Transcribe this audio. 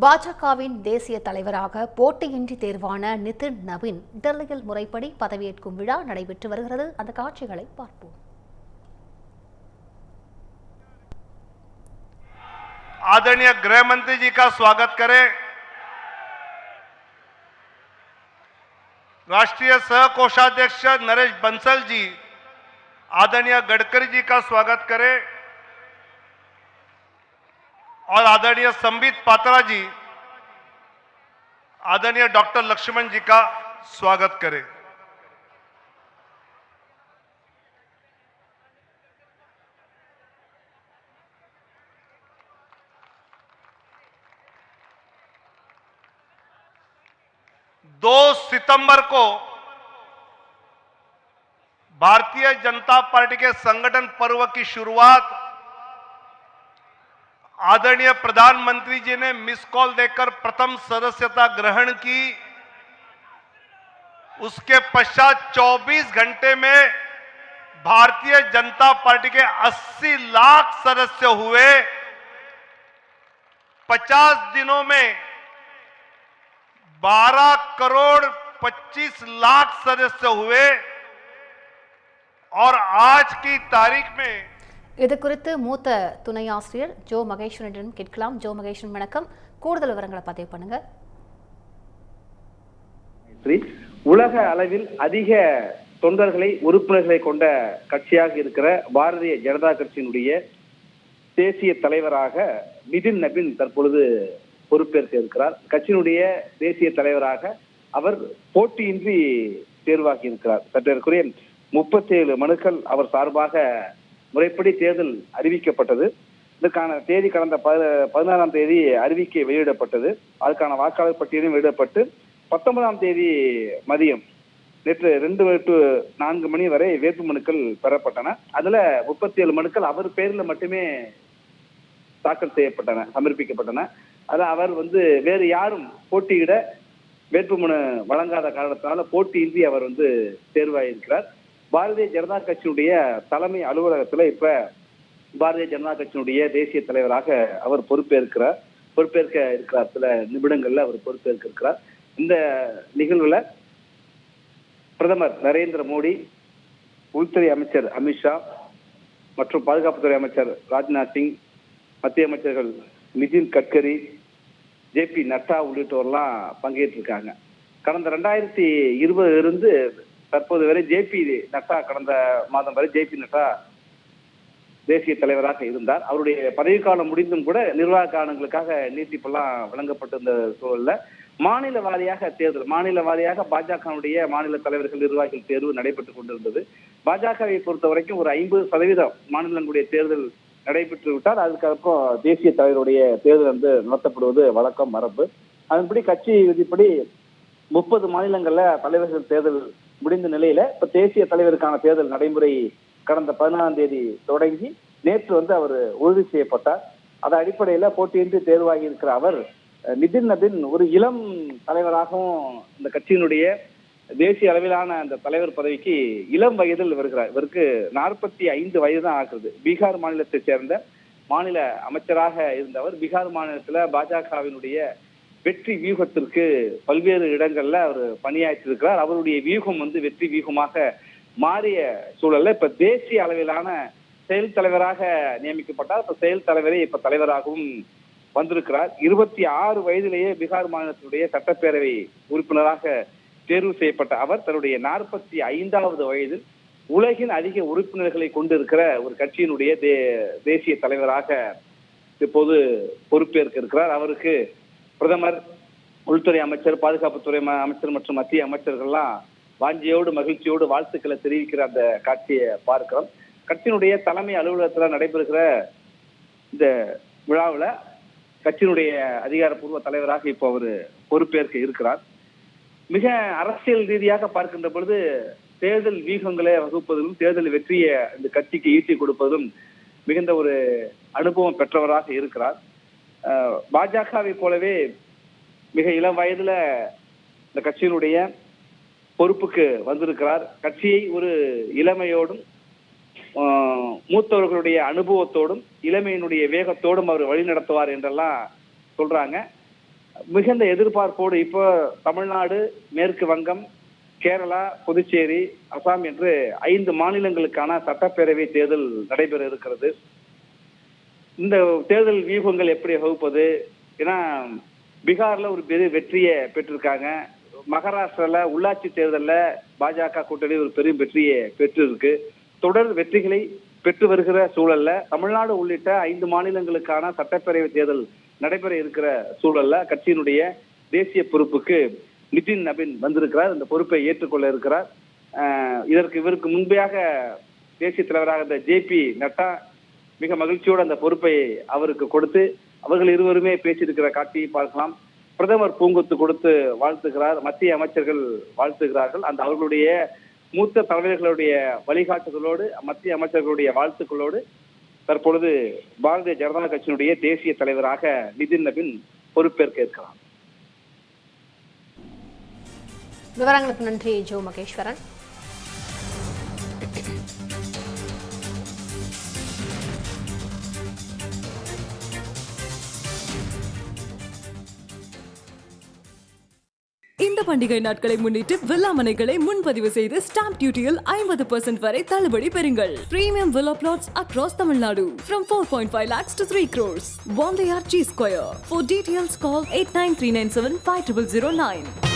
பாஜகவின் தேசிய தலைவராக போட்டியின்றி தேர்வான நிதின் நவீன் டெல்லியில் முறைப்படி பதவியேற்கும் விழா நடைபெற்று வருகிறது. அந்த காட்சிகளை பார்ப்போம். आदरणीय गृह मंत्री जी का स्वागत करें। राष्ट्रीय सह कोषाध्यक्ष नरेश बंसल जी, आदरणीय गडकरी जी का स्वागत करें और आदरणीय संबित पात्रा जी, आदरणीय डॉक्टर लक्ष्मण जी का स्वागत करें। दो सितंबर को भारतीय जनता पार्टी के संगठन पर्व की शुरुआत आदरणीय प्रधानमंत्री जी ने मिस कॉल देकर प्रथम सदस्यता ग्रहण की। उसके पश्चात 24 घंटे में भारतीय जनता पार्टी के 80 लाख सदस्य हुए। 50 दिनों में 12 करोड़ 25 लाख सदस्य हुए और आज की तारीख में இது குறித்து மூத்த துணை ஆசிரியர் ஜோ மகேஸ்வரனிடம் கேட்கலாம். ஜோ மகேஸ்வரன், வணக்கம். கூடுதல் விவரங்களை பதிவு பண்ணுங்க. உலக அளவில் அதிக தொண்டர்களை உறுப்பினர்களை கொண்ட கட்சியாக இருக்கிற பாரதிய ஜனதா கட்சியினுடைய தேசிய தலைவராக நிதின் நவீன் தற்பொழுது பொறுப்பேற்க இருக்கிறார். கட்சியினுடைய தேசிய தலைவராக அவர் போட்டியின்றி தேர்வாகி இருக்கிறார். சற்றேறக்குறைய 37 மனுக்கள் அவர் சார்பாக முறைப்படி தேர்தல் அறிவிக்கப்பட்டது. இதற்கான தேதி கடந்த 16ஆம் தேதி அறிவிக்கை வெளியிடப்பட்டது. அதுக்கான வாக்காளர் பட்டியலும் வெளியிடப்பட்டு 19ஆம் தேதி மதியம் நேற்று 2 to 4 மணி வரை வேட்புமனுக்கள் பெறப்பட்டன. அதுல 37 மனுக்கள் அவர் பேரில் மட்டுமே தாக்கல் செய்யப்பட்டன, சமர்ப்பிக்கப்பட்டன. அதான் அவர் வேறு யாரும் போட்டியிட வேட்புமனு வழங்காத காரணத்தினால போட்டியின்றி அவர் தேர்வாயிருக்கிறார். பாரதிய ஜனதா கட்சியினுடைய தலைமை அலுவலகத்துல இப்ப பாரதிய ஜனதா கட்சியினுடைய தேசிய தலைவராக அவர் பொறுப்பேற்க இருக்கிறார். சில நிமிடங்கள்ல அவர் பொறுப்பேற்க இருக்கிறார். இந்த நிகழ்வுல பிரதமர் நரேந்திர மோடி, உள்துறை அமைச்சர் அமித்ஷா மற்றும் பாதுகாப்புத்துறை அமைச்சர் ராஜ்நாத் சிங், மத்திய அமைச்சர்கள் நிதின் கட்கரி, ஜே.பி. நட்டா உள்ளிட்டோர்லாம் பங்கேற்றிருக்காங்க. கடந்த 2020 இருந்து தற்போது வரை ஜே.பி. நட்டா, கடந்த மாதம் வரை ஜே.பி. நட்டா தேசிய தலைவராக இருந்தார். அவருடைய பதவிக்காலம் முடிந்தும் கூட நிர்வாக காரணங்களுக்காக நீட்டிப்பெல்லாம் வழங்கப்பட்டிருந்த சூழல்ல மாநில வாரியாக பாஜகவுடைய மாநில தலைவர்கள், நிர்வாகிகள் தேர்வு நடைபெற்றுக் கொண்டிருந்தது. பாஜகவை பொறுத்த வரைக்கும் ஒரு 50% மாநிலங்களுடைய தேர்தல் நடைபெற்று விட்டால் அதுக்கப்புறம் தேசிய தலைவருடைய தேர்தல் நடத்தப்படுவது வழக்கம், மரபு. அதன்படி கட்சி விதிப்படி 30 மாநிலங்கள்ல தலைவர்கள் தேர்தல் முடிந்த நிலையில இப்ப தேசிய தலைவருக்கான தேர்தல் நடைமுறை கடந்த 14ஆம் தேதி தொடங்கி நேற்று அவர் உறுதி செய்யப்பட்டார். அதன் அடிப்படையில போட்டியின்றி தேர்வாகி இருக்கிற அவர் நிதின் நவீன் ஒரு இளம் தலைவராகவும் இந்த கட்சியினுடைய தேசிய அளவிலான அந்த தலைவர் பதவிக்கு இளம் வயதில் வருகிறார். இவருக்கு 45 வயது தான் ஆகுது. பீகார் மாநிலத்தை சேர்ந்த மாநில அமைச்சராக இருந்தவர். பீகார் மாநிலத்துல பாஜகவினுடைய வெற்றி வியூகத்திற்கு பல்வேறு இடங்கள்ல அவர் பணியாற்றிருக்கிறார். அவருடைய வியூகம் வெற்றி வியூகமாக மாறிய சூழல்ல இப்ப தேசிய அளவிலான செயல் தலைவராக நியமிக்கப்பட்டார். இப்ப செயல் தலைவரே இப்ப தலைவராகவும் வந்திருக்கிறார். 26 வயதிலேயே பீகார் மாநிலத்தினுடைய சட்டப்பேரவை உறுப்பினராக தேர்வு செய்யப்பட்ட அவர் தன்னுடைய 45வது வயதில் உலகின் அதிக உறுப்பினர்களை கொண்டிருக்கிற ஒரு கட்சியினுடைய தேசிய தலைவராக இப்போது பொறுப்பேற்க இருக்கிறார். அவருக்கு பிரதமர், உள்துறை அமைச்சர், பாதுகாப்புத்துறை அமைச்சர் மற்றும் மத்திய அமைச்சர்கள்லாம் வாஞ்சியோடு மகிழ்ச்சியோடு வாழ்த்துக்களை தெரிவிக்கிற அந்த காட்சியை பார்க்கிறோம். கட்சியினுடைய தலைமை அலுவலகத்துல நடைபெறுகிற இந்த விழாவில் கட்சியினுடைய அதிகாரப்பூர்வ தலைவராக இப்போ அவர் பொறுப்பேற்க இருக்கிறார். மிக அரசியல் ரீதியாக பார்க்கின்ற பொழுது தேர்தல் வியூகங்களை வகுப்பதிலும் தேர்தல் வெற்றியை இந்த கட்சிக்கு ஈட்டி கொடுப்பதும் மிகுந்த ஒரு அனுபவம் பெற்றவராக இருக்கிறார். பாஜகவை போலவே மிக இளம் வயதுல இந்த கட்சியினுடைய பொறுப்புக்கு வந்திருக்கிறார். கட்சியை ஒரு இளமையோடும் மூத்தவர்களுடைய அனுபவத்தோடும் இளமையினுடைய வேகத்தோடும் அவர் வழி நடத்துவார் என்றெல்லாம் சொல்றாங்க. மிகுந்த எதிர்பார்ப்போடு இப்போ தமிழ்நாடு, மேற்கு வங்கம், கேரளா, புதுச்சேரி, அசாம் என்று 5 மாநிலங்களுக்கான சட்டப்பேரவை தேர்தல் நடைபெற இருக்கிறது. இந்த தேர்தல் வியூகங்கள் எப்படி வகுப்பது? ஏன்னா பீகார்ல ஒரு பெரிய வெற்றியை பெற்றிருக்காங்க. மகாராஷ்டிரால உள்ளாட்சி தேர்தலில் பாஜக கூட்டணி ஒரு பெரிய வெற்றியை பெற்று இருக்கு. தொடர் வெற்றிகளை பெற்று வருகிற சூழல்ல தமிழ்நாடு உள்ளிட்ட 5 மாநிலங்களுக்கான சட்டப்பேரவை தேர்தல் நடைபெற இருக்கிற சூழல்ல கட்சியினுடைய தேசிய பொறுப்புக்கு நிதின் நபின் வந்திருக்கிறார். இந்த பொறுப்பை ஏற்றுக்கொள்ள இருக்கிறார். இவருக்கு முன்பையாக தேசிய தலைவராக இந்த JP நட்டா மிக மகிழ்ச்சியோடு அந்த பொறுப்பை அவருக்கு கொடுத்து அவர்கள் இருவருமே பேசியிருக்கிற காட்சியை பார்க்கலாம். பிரதமர் பூங்கொத்து கொடுத்து வாழ்த்துகிறார், மத்திய அமைச்சர்கள் வாழ்த்துகிறார்கள். அந்த அவர்களுடைய மூத்த தலைவர்களுடைய வழிகாட்டுதலோடு, மத்திய அமைச்சர்களுடைய வாழ்த்துக்களோடு தற்பொழுது பாரதிய ஜனதா கட்சியினுடைய தேசிய தலைவராக நிதின் நபின் பொறுப்பேற்க இருக்கிறார். விவரங்களுக்கு நன்றி ஜோ மகேஸ்வரன். இந்த பண்டிகை நாட்களை முன்னிட்டு வில்லா மனைகளை முன்பதிவு செய்து ஸ்டாம்ப் டியூட்டியில் 50% வரை தள்ளுபடி பெறுங்கள். Premium villa plots across Tamil Nadu from 4.5 lakhs to 3 crores. Bondeyar G Square. For details call 8939750009.